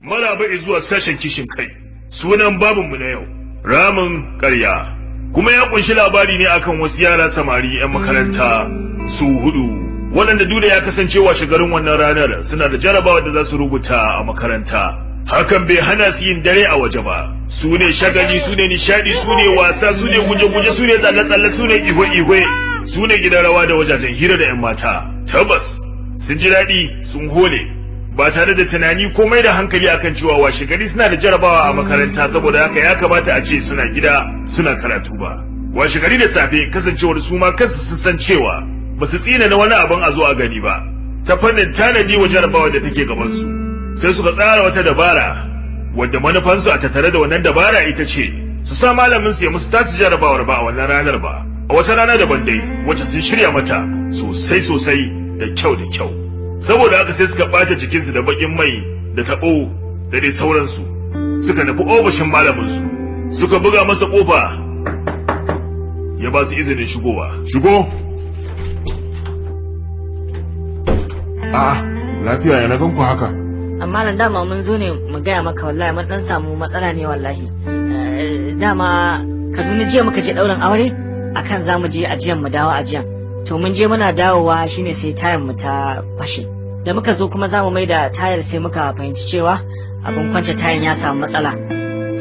Maraba zuwa sashen kishin kai. Sunan babinmu na yau, ramin ƙarya. Kuma ya kunshi labari ne akan wasu yara samari 'yan makaranta su 4 waɗanda duk da ya kasance washe garin wannan ranar suna da jarabawa da za su rubuta a makaranta. Hakan bai hana su yin dare a waje ba. Su ne shagali, su ne nishadi, su ne wasa, su ne guje-guje, su ne tsalle-tsalle, su ne ihwe-ihwe, su ne gidan rawa da wajajen hira da 'yan mata. Tabbas sun ji daɗi sun hole ba tare da tunani ko mai da hankali akan cewa washe gari suna da jarabawa a makaranta, saboda haka ya kamata a ce suna gida suna karatu ba. Washe gari da safe kasancewar su ma kansu sun san cewa ba su tsina na wani abin a zo a gani ba ta fannin tanadi wa jarabawa da take gabansu, sai suka tsara wata dabara wadda manufansu a tattare da wannan dabara ita ce su sa malamin su ya musu tasu jarabawar ba a wannan ranar ba, a wata rana daban dai wacce sun shirya mata sosai da kyau. Saboda haka sai suka ɓata jikinsu da bakin mai da taɓo da dai sauransu, suka nufi ofishin malaminsu suka buga masa ƙofa ya ba su izinin shigowa. Shigo! A'a, lafiya ya na ganku haka? Amma nan dama mun zo ne mu gaya maka wallahi mun dan samu matsala ne wallahi. Dama Kaduna jiya muka je ɗaurin aure akan za mu je ajiyan mu dawo ajiyan. To mun je muna dawowa shine sai tayar mu ta fashe. Da muka zo kuma zamu mai da tayar sai muka fahimci cewa abin kwance tayan ya samu matsala.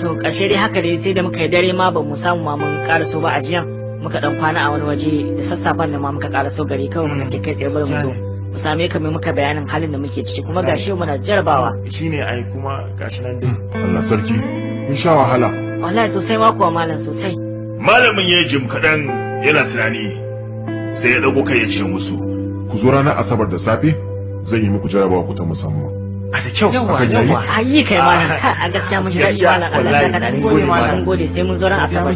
To ƙarshe dai haka dai sai da muka yi dare ma ba mu samu ma mun ƙaraso ba ajiyan, muka dan kwana a wani waje da sassafen da ma muka ƙaraso gari kawai muka ce kai tsaye bari mu zo mu same ka mai muka bayanin halin da muke ciki, kuma gashi muna jarabawa. Shine ai kuma gashi nan dai. Allah sarki, kun sha wahala. Wallahi sosai ma kuwa malam sosai. Malamin ya jim kaɗan yana tunani sai ya ɗago kai ya ce musu, ku zo ranar Asabar da safe zan yi muku jarabawa ku ta musamman. A da kyau. Yawa. Ayi kai malam, a gaskiya mun ji daɗi malam, Allah ya saka da gode malam, gode sai mun zo ran Asabar.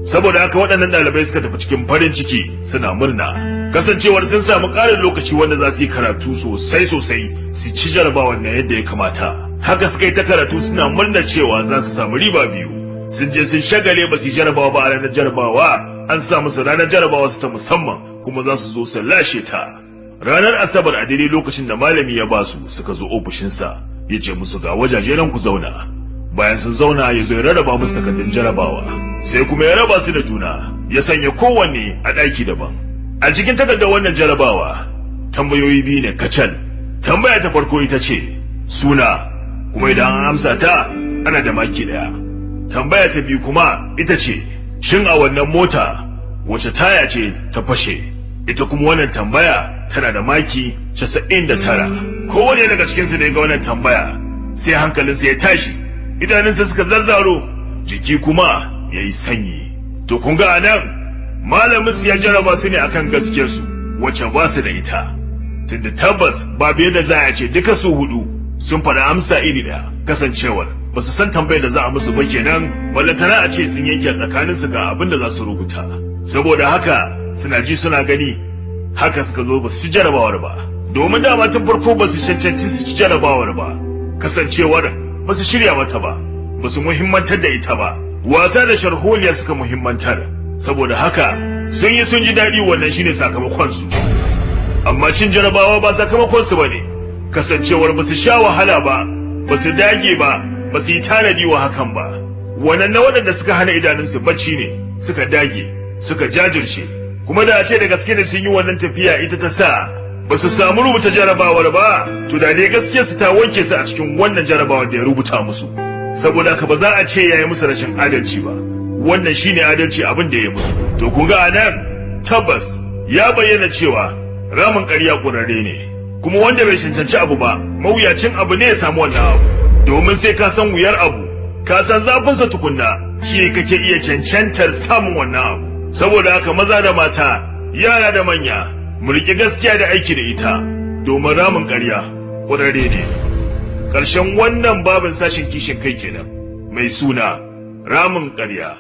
Saboda haka waɗannan ɗalibai suka tafi cikin farin ciki suna murna kasancewar sun samu ƙarin lokaci wanda za su yi karatu sosai su ci jarabawar na yadda ya kamata. Haka suka yi ta karatu suna murna cewa za su samu riba biyu. Sun je sun shagale ba su yi jarabawa ba a ranar jarabawa, an sa musu ranar jarabawa su ta musamman kuma za su zo su lashe ta. Ranar Asabar a daidai lokacin da malami ya ba su suka zo ofishinsa ya ce musu ga wajaje nan ku zauna. Bayan sun zauna ya zo ya rarraba musu takardun jarabawa, sai kuma ya raba su da juna ya sanya kowanne a ɗaki daban. A cikin takardar wannan jarabawa tambayoyi biyu ne kacal. Tambaya ta farko ita ce suna, kuma idan an amsa ta ana da maki ɗaya. Tambaya ta biyu kuma ita ce shin a wannan mota wace taya ce ta fashe? Ita kuma wannan tambaya tana da maki 99. Kowane daga cikinsu da ya ga wannan tambaya sai hankalinsa ya tashi, idanunsa suka zazzaro, jiki kuma ya yi sanyi. To kun ga anan malamin su ya jaraba su ne akan gaskiyarsu wacce ba su da ita, tunda tabbas babu yadda za a ce duka su 4 sun faɗa amsa iri ɗaya, kasancewar ba su san tambayar da za a musu ba kenan, ballatana a ce sun yanke tsakaninsu ga abin da za su rubuta. Saboda haka suna ji suna gani haka suka zo ba su ci jarabawar ba, domin dama tun farko ba su cancanci su ci jarabawar ba, kasancewar ba su shirya mata ba su muhimmantar da ita ba, wasa da sharholiya suka muhimmantar. Saboda haka sun ji daɗi, wannan shine sakamakon su. Amma cin jarabawa ba sakamakon su bane, kasancewar ba su sha wahala ba su dage ba su yi tanadi wa hakan ba. Wannan na waɗanda suka hana idanunsu bacci ne, suka dage suka jajirce, kuma da a ce da gaske da sun yi wannan tafiya ita ta sa ba su samu rubuta jarabawar ba, to da dai gaskiyarsu ta wanke su a cikin wannan jarabawar da ya rubuta musu. Saboda haka ba za a ce ya yi musu rashin adalci ba, wannan shine adalci abin da ya musu. To kun ga anan tabbas ya bayyana cewa ramin ƙarya ƙurarre ne, kuma wanda bai cancanci abu ba mawuyacin abu ne ya samu wannan abu, domin sai ka san wuyar abu ka san zafinsa tukunna shi kake iya cancantar samun wannan abu. Saboda haka maza da mata, yara da manya, mu riƙe gaskiya da aiki da ita, domin ramin ƙarya ƙurarre ne. Ƙarshen wannan babin sashin kishin kai kenan mai suna ramin ƙarya.